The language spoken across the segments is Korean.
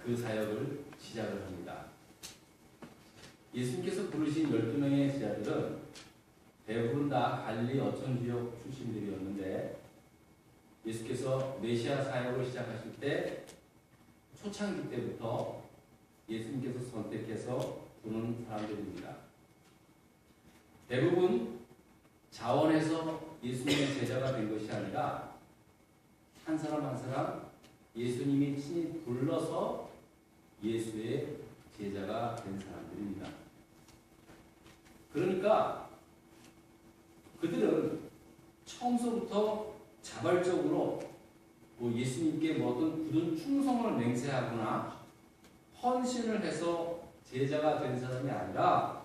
그 사역을 시작을 합니다. 예수님께서 부르신 12명의 제자들은 대부분 다 갈릴리 어촌 지역 출신들이었는데 예수께서 메시아 사역을 시작하실 때 초창기 때부터 예수님께서 선택해서 부르는 사람들입니다. 대부분 자원해서 예수님의 제자가 된 것이 아니라 한 사람 한 사람 예수님이 친히 불러서 예수의 제자가 된 사람들입니다. 그러니까 그들은 처음서부터 자발적으로 예수님께 어떤 굳은 충성을 맹세하거나 헌신을 해서 제자가 된 사람이 아니라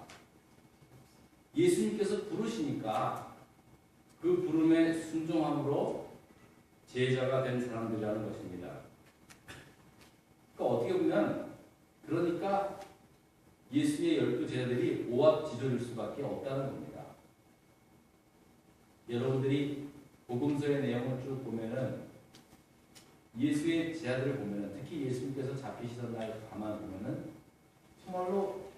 예수님께서 부르시니까 그 부름에 순종함으로 제자가 된 사람들이라는 것입니다. 그러니까 어떻게 보면 예수의 12제자들이 오합지졸일 수밖에 없다는 겁니다. 여러분들이 복음서의 내용을 쭉 보면은 예수의 제자들을 보면은 특히 예수님께서 잡히시던 날 가만 보면은 정말로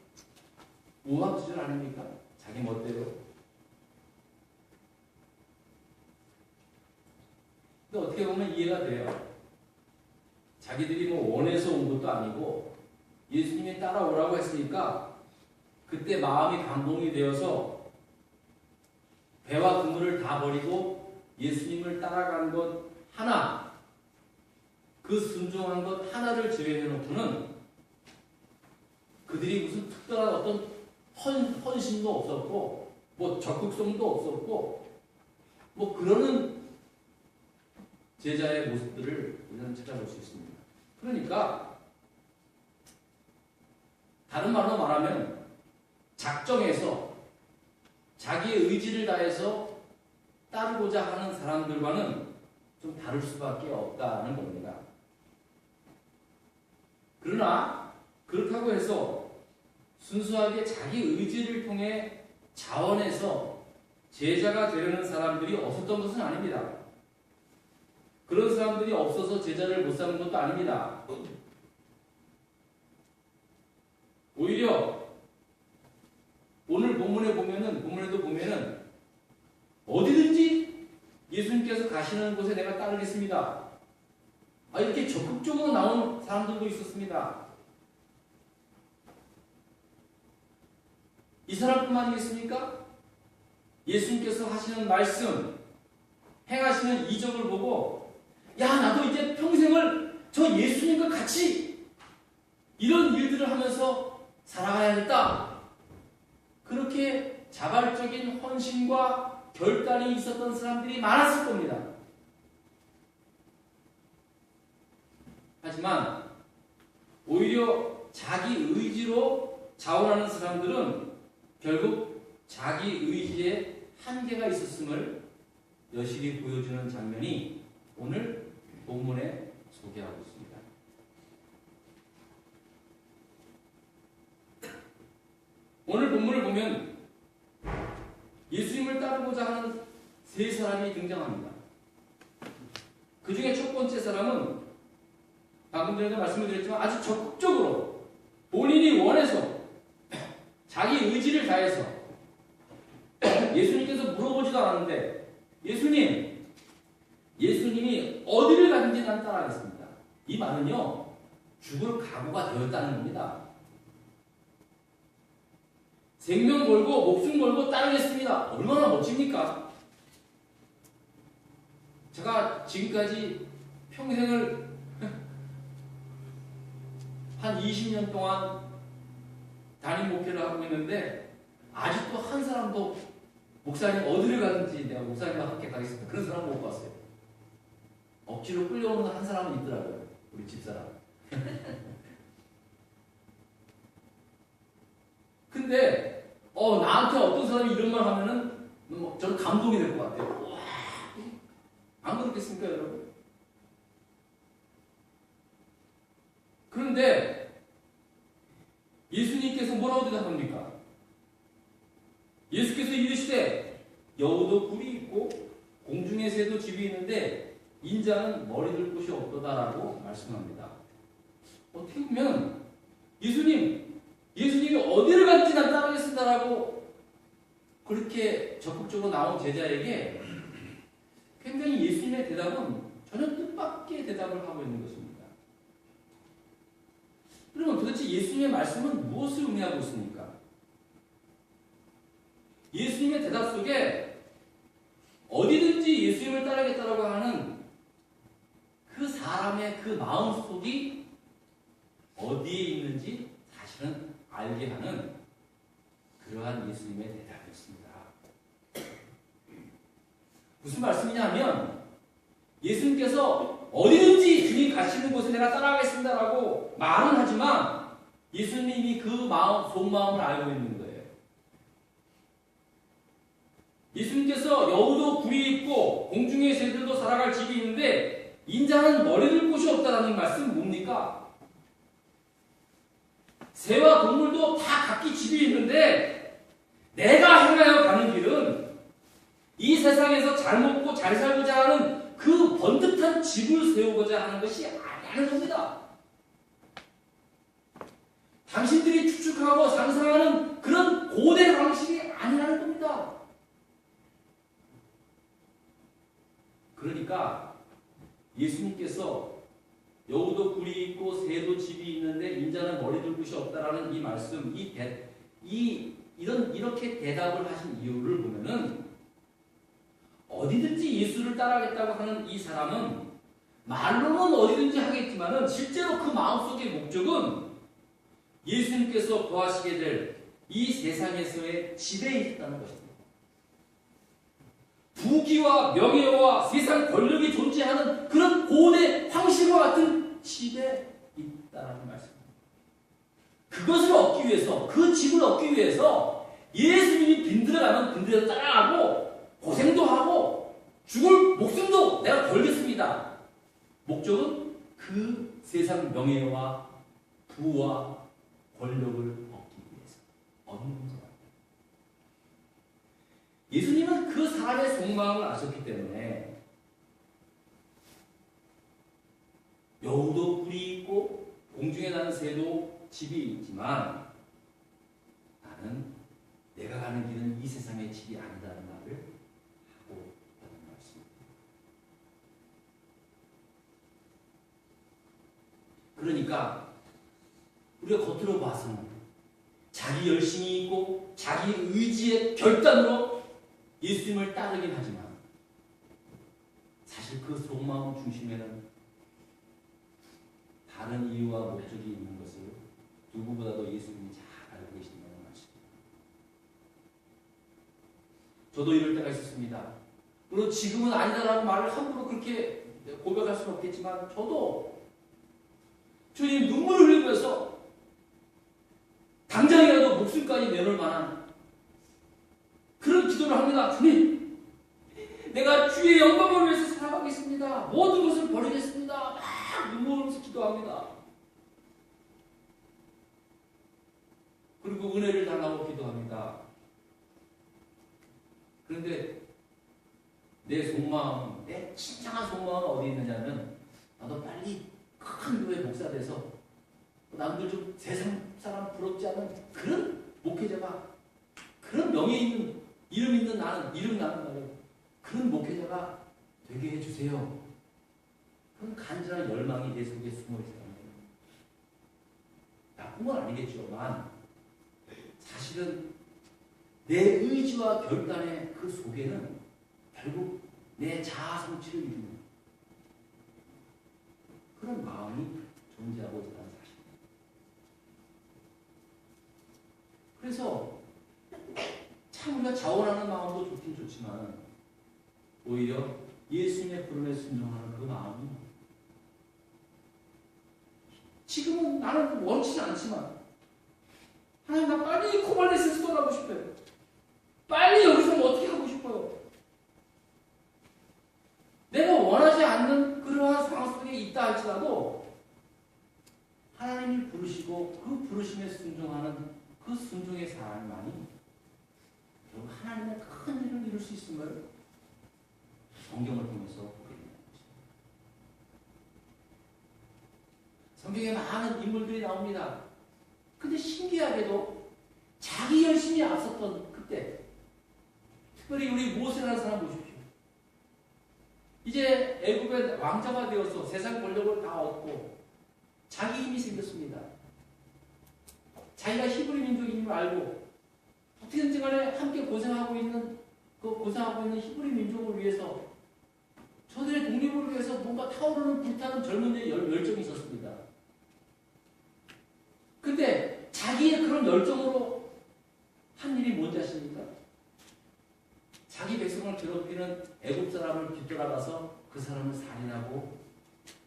오합지졸 아닙니까? 자기 멋대로. 근데 어떻게 보면 이해가 돼요. 자기들이 원해서 온 것도 아니고 예수님이 따라오라고 했으니까 그때 마음이 감동이 되어서 배와 그물을 다 버리고 예수님을 따라간 것 하나, 그 순종한 것 하나를 제외해놓고는 그들이 무슨 특별한 어떤 헌신도 없었고 적극성도 없었고 그러는 제자의 모습들을 우리는 찾아볼 수 있습니다. 그러니까 다른 말로 말하면 작정해서 자기의 의지를 다해서 따르고자 하는 사람들과는 좀 다를 수밖에 없다는 겁니다. 그러나 그렇다고 해서 순수하게 자기 의지를 통해 자원해서 제자가 되려는 사람들이 없었던 것은 아닙니다. 그런 사람들이 없어서 제자를 못 삼는 것도 아닙니다. 오히려 오늘 본문에도 보면은 어디든지 예수님께서 가시는 곳에 내가 따르겠습니다. 이렇게 적극적으로 나온 사람들도 있었습니다. 이 사람뿐만이겠습니까? 예수님께서 하시는 말씀, 행하시는 이적을 보고 나도 이제 평생을 저 예수님과 같이 이런 일들을 하면서 살아가야겠다. 그렇게 자발적인 헌신과 결단이 있었던 사람들이 많았을 겁니다. 하지만 오히려 자기 의지로 자원하는 사람들은 결국 자기 의지에 한계가 있었음을 여실히 보여주는 장면이 오늘 본문에 소개하고 있습니다. 오늘 본문을 보면 예수님을 따르고자 하는 세 사람이 등장합니다. 그 중에 첫 번째 사람은 방금 전에도 말씀을 드렸지만 아주 적극적으로 본인이 원해서 자기 의지를 다해서 예수님께서 물어보지도 않았는데 예수님이 어디를 가든지 난 따라가겠습니다. 이 말은요, 죽을 각오가 되었다는 겁니다. 생명 걸고 목숨 걸고 따르겠습니다. 얼마나 멋집니까? 제가 지금까지 평생을 한 20년 동안 담임 목회를 하고 있는데 아직도 한 사람도 목사님 어디를 가든지 내가 목사님과 함께 가겠습니다. 그런 사람 못 봤어요. 억지로 끌려오는 한 사람은 있더라고요. 우리 집사람. 근데 나한테 어떤 사람이 이런 말 하면은 저는 감동이 될 것 같아요. 와, 안 그렇겠습니까, 여러분? 그런데 예수님께서 뭐라고 대답합니까? 예수께서 이르시되 여우도 굴이 있고 공중의 새도 집이 있는데 인자는 머리 둘 곳이 없도다라고 말씀합니다. 어떻게 보면 예수님이 어디를 갔지 난 따르겠습니다라고 그렇게 적극적으로 나온 제자에게 굉장히 예수님의 대답은 전혀 뜻밖의 대답을 하고 있는 것입니다. 그러면 도대체 예수님의 말씀은 무엇을 의미하고 있습니까? 예수님의 대답 속에 어디든지 예수님을 따르겠다라고 하는 그 사람의 그 마음속이 어디에 있는지 사실은 알게 하는 그러한 예수님의 대답이었습니다. 무슨 말씀이냐면 예수님께서 어디든지 주님 가시는 곳에 내가 따라가겠습니다라고 말은 하지만 예수님이 그 마음, 속마음을 알고 있는 거예요. 예수님께서 여우도 굴이 있고 공중의 새들도 살아갈 집이 있는데 인자는 머리둘 곳이 없다라는 말씀은 뭡니까? 새와 동물도 다 각기 집이 있는데 내가 행하여 가는 길은 이 세상에서 잘 먹고 잘 살고자 하는 그 번듯한 집을 세우고자 하는 것이 아니라는 겁니다. 당신들이 추측하고 상상하는 그런 고대 방식이 아니라는 겁니다. 그러니까 예수님께서 여우도 굴이 있고 새도 집이 있는데 인자는 머리둘 곳이 없다라는 이 말씀, 이렇게 대답을 하신 이유를 보면은 어디든지 예수를 따라가겠다고 하는 이 사람은 말로는 어디든지 하겠지만은 실제로 그 마음속의 목적은 예수님께서 거하시게 될 이 세상에서의 집에 있다는 것입니다. 부귀와 명예와 세상 권력이 존재하는 그런 고대 황실과 같은 집에 있다는 말씀입니다. 그것을 얻기 위해서, 그 집을 얻기 위해서 예수님이 빈들어가면 빈들어 따라가고 고생도 하고 죽을 목숨도 내가 걸겠습니다. 목적은 그 세상 명예와 부와 권력을 얻기 위해서 얻는 것. 예수님은 그 사람의 속마음을 아셨기 때문에 여우도 굴이 있고 공중에 나는 새도 집이 있지만 나는 내가 가는 길은 이 세상의 집이 아니다라는 말을 하고 있다는 말씀입니다. 그러니까 우리가 겉으로 봐서는 자기 열심이 있고 자기 의지의 결단으로 예수님을 따르긴 하지만 사실 그 속마음 중심에는 다른 이유와 목적이 있는 것을 누구보다도 예수님이 잘 알고 계신다는 말씀입니다. 저도 이럴 때가 있었습니다. 물론 지금은 아니다라고 말을 함부로 그렇게 고백할 수는 없겠지만 저도 주님 눈물을 흘리면서 당장이라도 목숨까지 내놓을 만한 그런 기도를 합니다. 주님, 내가 주의 영광을 위해서 살아가겠습니다. 모든 것을 버리겠습니다. 막 눈물 흘리면서 기도합니다. 그리고 은혜를 달라고 기도합니다. 그런데 내 속마음, 내 진정한 속마음은 어디 있느냐면 나도 빨리 큰 교회 목사 돼서 남들 좀 세상 사람 부럽지 않은 그런 목회자가, 그런 명예 있는 이름 있는 나는, 이름 나는 말이에요. 그런 목회자가 되게 해주세요. 그런 간절한 열망이 내 속에 숨어 있어요. 나쁜 건 아니겠지만 사실은 내 의지와 결단의 그 속에는 결국 내 자아 성취를 이루는 그런 마음이 존재하고 있다는 사실입니다. 그래서 참 우리가 자원하는 마음도 좋긴 좋지만 오히려 예수님의 부름에 순종하는 그 마음이 지금은 나는 원치지 않지만 하나님 나 빨리 코발레스에서 떠나고 싶어요. 빨리 여기서 뭐 어떻게 하고 싶어요. 내가 원하지 않는 그러한 상황 속에 있다 할지라도 하나님이 부르시고 그 부르심에 순종하는 그 순종의 삶만이 결국 하나님의 큰 일을 이룰 수 있음을 성경을 통해서 보게 됩니다. 성경에 많은 인물들이 나옵니다. 근데 신기하게도 자기 열심이 앞섰던 그때, 특별히 우리 모세라는 사람 보십시오. 이제 애굽의 왕자가 되어서 세상 권력을 다 얻고 자기 힘이 생겼습니다. 자기가 히브리 민족인 걸 알고 어떻게든지 간에 함께 고생하고 있는 히브리 민족을 위해서, 저들의 독립을 위해서 뭔가 타오르는 불타는 젊은 열정이 있었습니다. 근데 자기의 그런 열정으로 한 일이 뭔지 아십니까? 자기 백성을 괴롭히는 애굽 사람을 뒤돌아가서 그 사람을 살인하고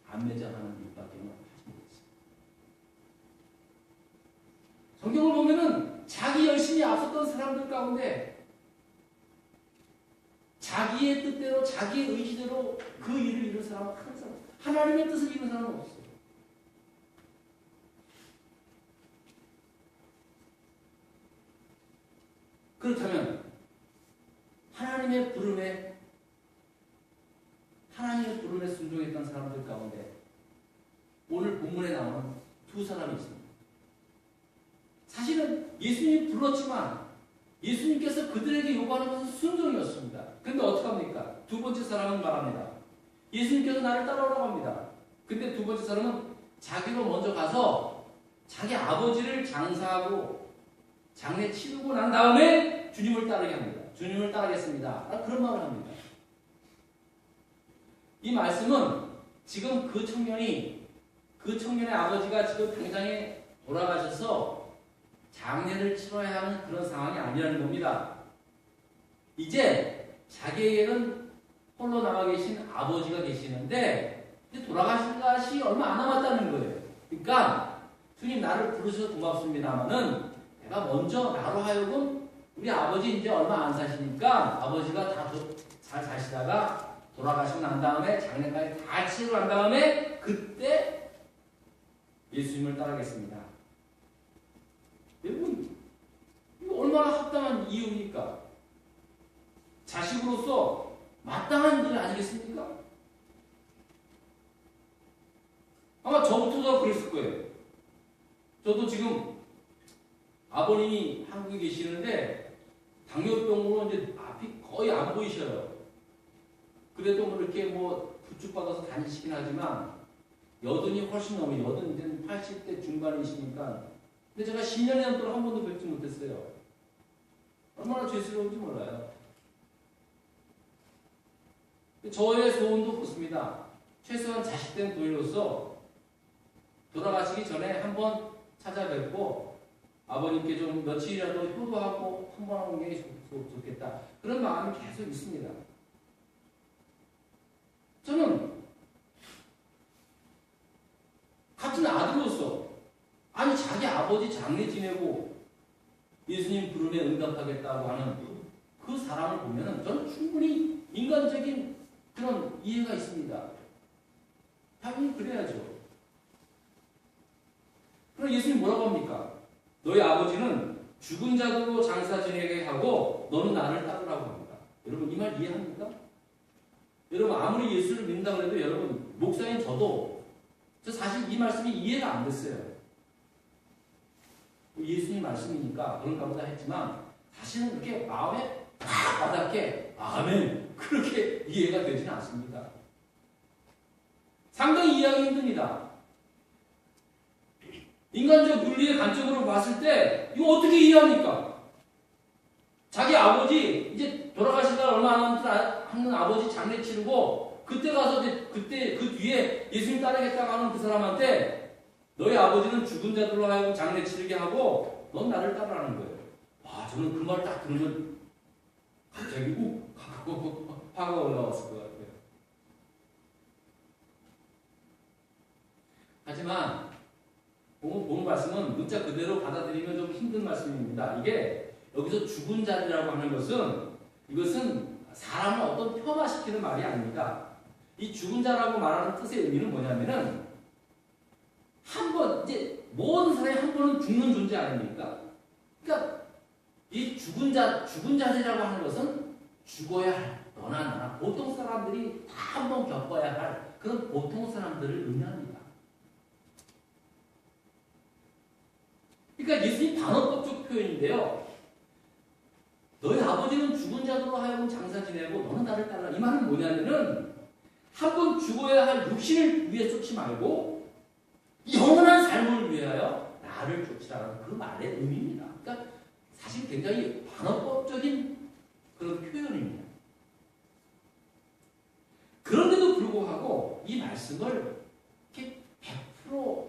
안매장하는 일밖에 하지 못했습니다. 성경을 보면은 자기 열심히 앞섰던 사람들 가운데 자기의 뜻대로, 자기의 의지대로 그 일을 이룬 사람은 항상, 하나님의 뜻을 이룬 사람은 없어요. 그렇다면 하나님의 부름에 순종했던 사람들 가운데 오늘 본문에 나오는 두 사람이 있습니다. 사실은 예수님이 불렀지만 예수님께서 그들에게 요구하는 것은 순종이었습니다. 그런데 어떡합니까? 두 번째 사람은 말합니다. 예수님께서 나를 따라오라고 합니다. 근데 두 번째 사람은 자기로 먼저 가서 자기 아버지를 장사하고 장례 치르고 난 다음에 주님을 따르게 합니다. 주님을 따르겠습니다. 그런 말을 합니다. 이 말씀은 지금 그 청년의 아버지가 지금 당장에 돌아가셔서 장례를 치러야 하는 그런 상황이 아니라는 겁니다. 이제 자기에게는 홀로 남아 계신 아버지가 계시는데 이제 돌아가실 것이 얼마 안 남았다는 거예요. 그러니까 주님 나를 부르셔서 고맙습니다만은 내가 먼저 나로 하여금 우리 아버지 이제 얼마 안 사시니까 아버지가 다 잘 사시다가 돌아가시고 난 다음에 장례까지 다 치르고 난 다음에 그때 예수님을 따르겠습니다. 여러분 이거 얼마나 합당한 이유입니까? 자식으로서 마땅한 일 아니겠습니까? 아마 저부터도 그랬을 거예요. 저도 지금 아버님이 한국에 계시는데 당뇨병으로 이제 앞이 거의 안 보이셔요. 그래도 뭐 이렇게 뭐 부축받아서 다니시긴 하지만 여든이 훨씬 넘어요. 여든 이제 80대 중반이시니까. 근데 제가 10년이 넘도록 한 번도 뵙지 못했어요. 얼마나 죄스러운지 몰라요. 저의 소원도 그렇습니다. 최소한 자식된 부인으로서 돌아가시기 전에 한번 찾아뵙고 아버님께 좀 며칠이라도 효도하고 한번 하는 게 좋겠다. 그런 마음이 계속 있습니다. 저는 같은 아들로서 아니 자기 아버지 장례 지내고 예수님 부름에 응답하겠다고 하는 그 사람을 보면 저는 충분히 인간적인 그런 이해가 있습니다. 당연히 그래야죠. 그럼 예수님 뭐라고 합니까? 너희 아버지는 죽은 자들로 장사 지내게 하고 너는 나를 따르라고 합니다. 여러분 이 말 이해합니까? 여러분 아무리 예수를 믿는다고 해도 여러분 목사인 저도 저 사실 이 말씀이 이해가 안 됐어요. 예수님 말씀이니까 그런가 보다 했지만 사실은 그렇게 마음에 팍 와닿게 아멘 그렇게 이해가 되지는 않습니다. 상당히 이해하기 힘듭니다. 인간적 윤리의 관점으로 봤을 때 이거 어떻게 이해합니까? 자기 아버지 이제 돌아가시다 얼마 안 남은 아버지 장례 치르고 그때 가서 이제 그때 그 뒤에 예수님 따르겠다고 하는 그 사람한테 너희 아버지는 죽은 자들로 하여금 장례 치르게 하고 넌 나를 따르라는 거예요. 와 저는 그 말 딱 들으면 갑자기 욱 하고 화가 올라왔을 것 같아요. 하지만 오늘 말씀은 문자 그대로 받아들이면 좀 힘든 말씀입니다. 이게 여기서 죽은 자리라고 하는 것은 이것은 사람을 어떤 폄하시키는 말이 아닙니다. 이 죽은 자라고 말하는 뜻의 의미는 뭐냐면은 한 번 이제 모든 사람이 한 번은 죽는 존재 아닙니까? 그러니까 이 죽은 자리라고 하는 것은 죽어야 할 너나 나나 보통 사람들이 다 한 번 겪어야 할 그런 보통 사람들을 의미합니다. 그러니까 예수님 반어법적 표현인데요. 너희 아버지는 죽은 자들로 하여금 장사 지내고 너는 나를 따라. 이 말은 뭐냐면은 한 번 죽어야 할 육신을 위해 쫓지 말고 영원한 삶을 위하여 나를 쫓으라는 그 말의 의미입니다. 그러니까 사실 굉장히 반어법적인 그런 표현입니다. 그런데도 불구하고 이 말씀을 이렇게 100%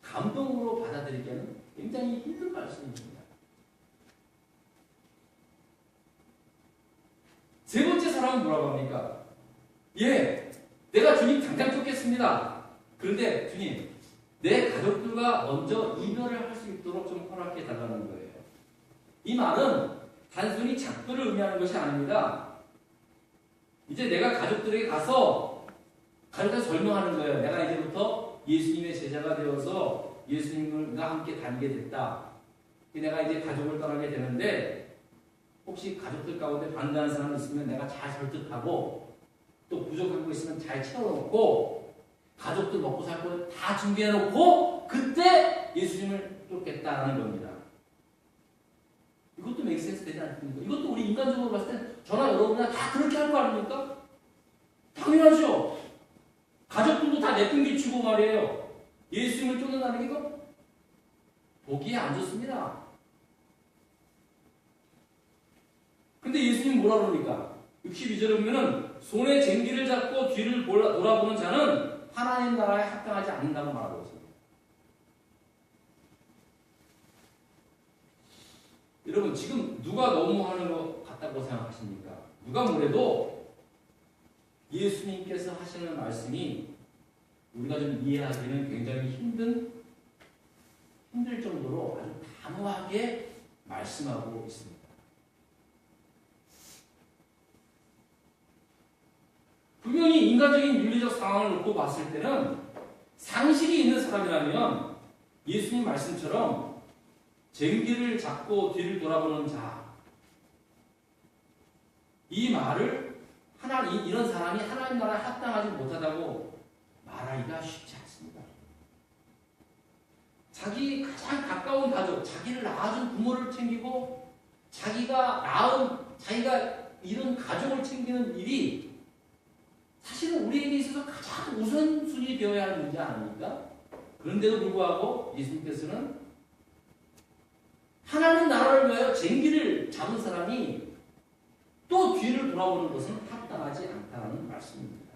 감동으로 받아들이기에는 굉장히 힘든 말씀입니다. 세 번째 사람은 뭐라고 합니까? 예, 내가 주님 당장 쫓겠습니다. 그런데 주님, 내 가족들과 먼저 이별을 할 수 있도록 좀 허락해 달라는 거예요. 이 말은 단순히 작별을 의미하는 것이 아닙니다. 이제 내가 가족들에게 가서 가족한테 설명하는 거예요. 내가 이제부터 예수님의 제자가 되어서 예수님과 함께 다니게 됐다. 내가 이제 가족을 떠나게 되는데 혹시 가족들 가운데 반대하는 사람이 있으면 내가 잘 설득하고 또 부족한 거 있으면 잘 채워놓고 가족들 먹고 살 거 다 준비해놓고 그때 예수님을 쫓겠다라는 겁니다. 이것도 맥센스 되지 않습니까? 이것도 우리 인간적으로 봤을 때 저나 여러분이나 다 그렇게 할 거 아닙니까? 당연하죠. 가족들도 다 내팽개치고 말이에요. 예수님을 쫓는다는 게 이거 보기에 안 좋습니다. 근데 예수님 뭐라 그럽니까? 62절에 보면은 손에 쟁기를 잡고 뒤를 돌아보는 자는 하나님 나라에 합당하지 않는다고 말하고 있습니다. 여러분 지금 누가 너무하는 것 같다고 생각하십니까? 누가 뭐래도 예수님께서 하시는 말씀이 우리가 좀 이해하기는 굉장히 힘들 정도로 아주 단호하게 말씀하고 있습니다. 분명히 인간적인 윤리적 상황을 놓고 봤을 때는 상식이 있는 사람이라면 예수님 말씀처럼 쟁기를 잡고 뒤를 돌아보는 자, 이 말을 이런 사람이 하나님 나라에 합당하지 못하다고 말하기가 쉽지 않습니다. 자기 가장 가까운 가족, 자기를 낳아준 부모를 챙기고 자기가 이룬 가족을 챙기는 일이 사실은 우리에게 있어서 가장 우선순위 되어야 하는 문제 아닙니까? 그런데도 불구하고 예수님께서는 하나님 나라를 위하여 쟁기를 잡은 사람이 또 뒤를 돌아보는 것은 합당하지 않다는 말씀입니다.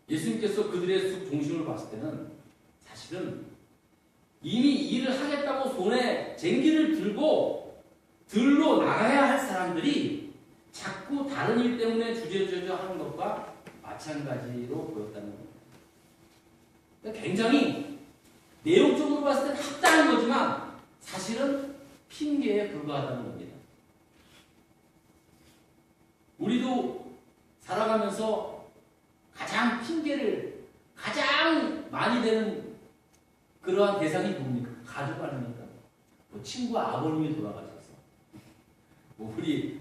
예수님께서 그들의 중심을 봤을 때는 사실은 이미 일을 하겠다고 손에 쟁기를 들고 들로 나가야 할 사람들이 자꾸 다른 일 때문에 주저주저 하는 것과 마찬가지로 보였다는 겁니다. 그러니까 굉장히 내용적으로 봤을 때는 합당한 거지만 사실은 핑계에 불과하다는 겁니다. 우리도 살아가면서 가장 많이 되는 그러한 대상이 뭡니까? 가족 아닙니까? 뭐 친구 아버님이 돌아가셔서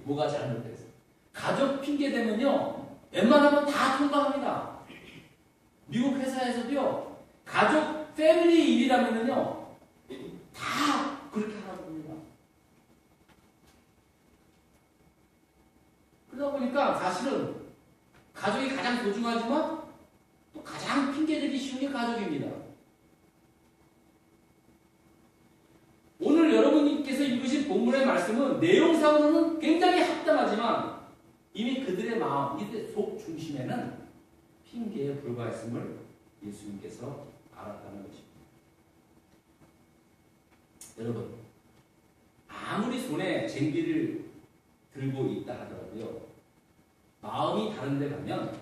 뭐가 잘못돼서 가족 핑계 대면요 웬만하면 다 통과합니다. 미국 회사에서도요 가족 패밀리 일이라면요 다 그렇게 하라고 합니다. 그러다 보니까 사실은 가족이 가장 소중하지만 또 가장 핑계대기 쉬운 게 가족입니다. 오늘 여러분께서 읽으신 본문의 말씀은 내용상으로는 굉장히 합당하지만 이미 그들의 마음, 이들의 속 중심에는 핑계에 불과했음을 예수님께서 알았다는 것입니다. 여러분, 아무리 손에 쟁기를 들고 있다 하더라도요, 마음이 다른 데 가면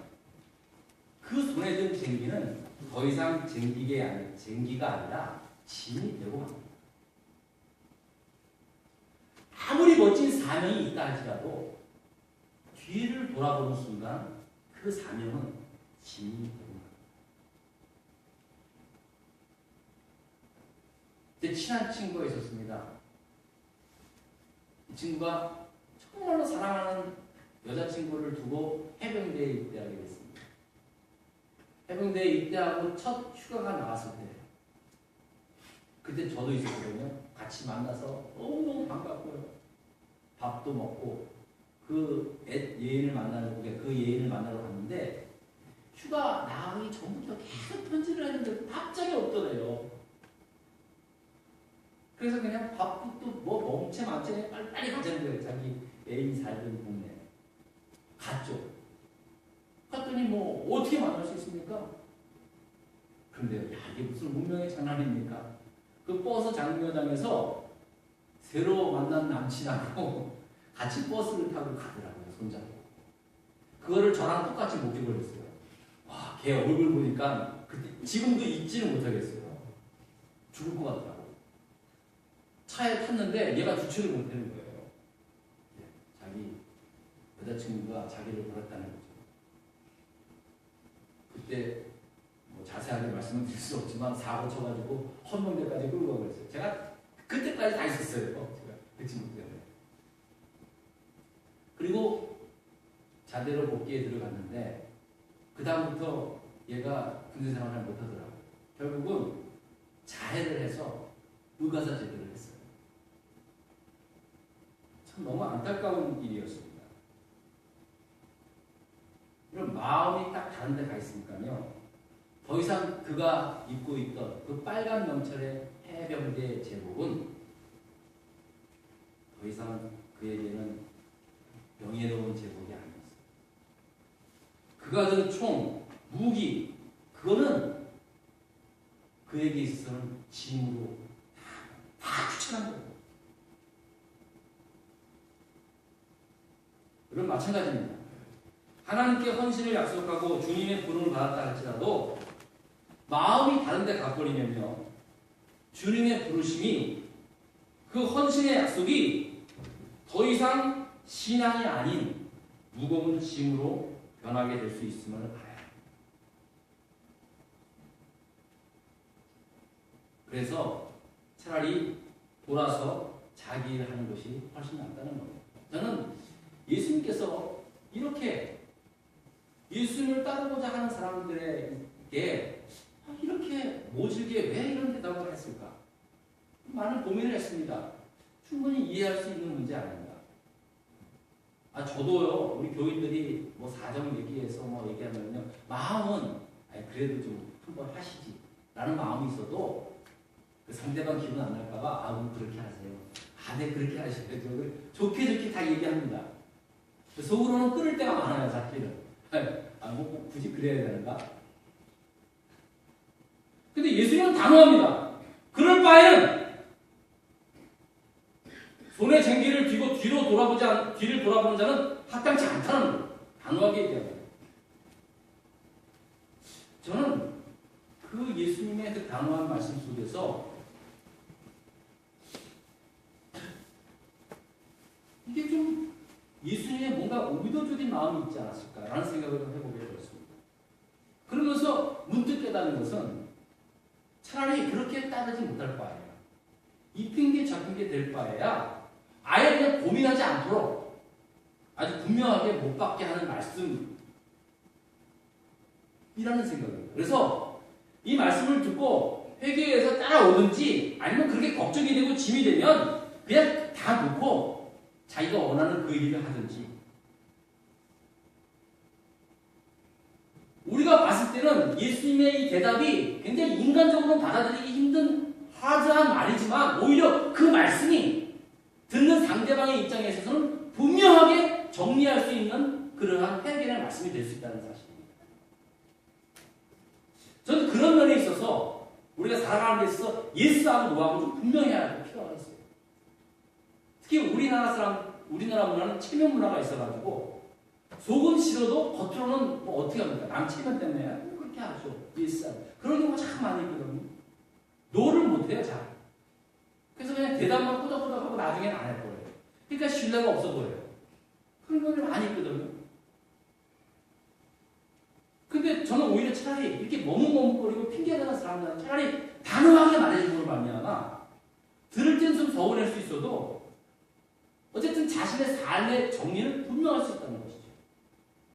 그 손에 든 쟁기는 더 이상 쟁기가 아니라 짐이 되고 맙니다. 아무리 멋진 사명이 있다 할지라도 뒤를 돌아보는 순간 그 사명은 짐이 됩니다. 제 친한 친구가 있었습니다. 이 친구가 정말로 사랑하는 여자친구를 두고 해병대에 입대하게 됐습니다. 해병대에 입대하고 첫 휴가가 나왔을 때, 그때 저도 있었거든요. 같이 만나서 너무 반갑고요. 밥도 먹고 그 예인을 만나는 그 예인을 만나러 갔는데 휴가 나가기 전부터 계속 편지를 했는데 답장이 없더래요. 그래서 그냥 밥도 뭐 멍체 많지 빨리 가자는 거예요. 자기 애인이 살던 동네 갔죠. 갔더니 뭐 어떻게 만날 수 있습니까? 그런데 야, 이게 무슨 운명의 장난입니까? 그 버스 장묘장에서 새로 만난 남친하고 같이 버스를 타고 가더라고요. 손잡고. 그거를 저랑 똑같이 목격을 했어요. 와, 걔 얼굴 보니까 그때 지금도 잊지는 못하겠어요. 죽을 것 같더라고. 차에 탔는데 얘가 주체를 못하는 거예요. 자기 여자친구가 자기를 버렸다는 거죠. 그때 뭐 자세하게 말씀을 드릴 수 없지만 사고 쳐가지고 헌병대까지 끌고 가고 있어요. 제가 그때까지 다 있었어요. 제가 그 친구 때문에. 그리고 자대로 복귀에 들어갔는데 그 다음부터 얘가 군대 생활을 못하더라고요. 결국은 자해를 해서 의가사 제대를 했어요. 참 너무 안타까운 일이었습니다. 이런 마음이 딱 다른 데 가 있으니까요. 더 이상 그가 입고 있던 그 빨간 명찰의 해병대 제복은 더 이상 그에게는 명예로운 제복이 아니었어요. 그가 든 총, 무기, 그거는 그에게 있어서는 짐으로 다 추천한 거예요. 그럼 마찬가지입니다. 하나님께 헌신을 약속하고 주님의 부름을 받았다 할지라도 마음이 다른 데 가버리면요. 주님의 부르심이 그 헌신의 약속이 더 이상 신앙이 아닌 무거운 짐으로 변하게 될 수 있음을 알아야 합니다. 그래서 차라리 돌아서 자기 일을 하는 것이 훨씬 낫다는 겁니다. 저는 예수님께서 이렇게 예수님을 따르고자 하는 사람들에게 이렇게 모질게 왜 이런 대답을 했을까? 많은 고민을 했습니다. 충분히 이해할 수 있는 문제 아닌가? 저도요, 우리 교인들이 뭐 사정 얘기해서 뭐 얘기하면요, 마음은 그래도 좀 한번 하시지 라는 마음이 있어도 그 상대방 기분 안 날까봐 그렇게 하세요. 네, 그렇게 하셔야죠. 좋게 다 얘기합니다. 속으로는 끊을 때가 많아요, 자기는. 뭐 굳이 그래야 되는가? 근데 예수님은 단호합니다. 그럴 바에는 손에 쟁기를 쥐고 뒤를 돌아보는 자는 합당치 않다는 걸 단호하게 얘기합니다. 저는 그 예수님의 그 단호한 말씀 속에서 이게 좀 예수님의 뭔가 의도적인 마음이 있지 않았을까라는 생각을 해보게 되었습니다. 그러면서 문득 깨닫는 것은 차라리 그렇게 따르지 못할 바에야, 이 핑계 저 핑계 될 바에야 아예 그냥 고민하지 않도록 아주 분명하게 못 받게 하는 말씀이라는 생각입니다. 그래서 이 말씀을 듣고 회개해서 따라오든지 아니면 그렇게 걱정이 되고 짐이 되면 그냥 다 놓고 자기가 원하는 그 일을 하든지. 우리가 봤을 때는 예수님의 이 대답이 굉장히 인간적으로 받아들이기 힘든 하드한 말이지만 오히려 그 말씀이 듣는 상대방의 입장에 있어서는 분명하게 정리할 수 있는 그러한 해결의 말씀이 될 수 있다는 사실입니다. 저는 그런 면에 있어서 우리가 살아가는 데 있어서 예스하고 노하고 좀 분명해야 할 필요가 있어요. 특히 우리나라 문화는 체면 문화가 있어가지고 속은 싫어도 겉으로는 뭐 어떻게 합니까? 남 체면 때문에 그렇게 하죠. 예스하고. 그런 경우가 참 많이 있거든요. 노를 못해요, 잘. 그래서 그냥 대답만 꾸덕꾸덕하고 나중에는 안 해버려요. 그러니까 신뢰가 없어 보여요. 그런 경우가 많이 있거든요. 근데 저는 오히려 차라리 이렇게 머뭇머뭇거리고 핑계대는 사람들은 차라리 단호하게 말해주는 말미암아 들을 땐 좀 서운할 수 있어도 어쨌든 자신의 삶의 정리는 분명할 수 있다는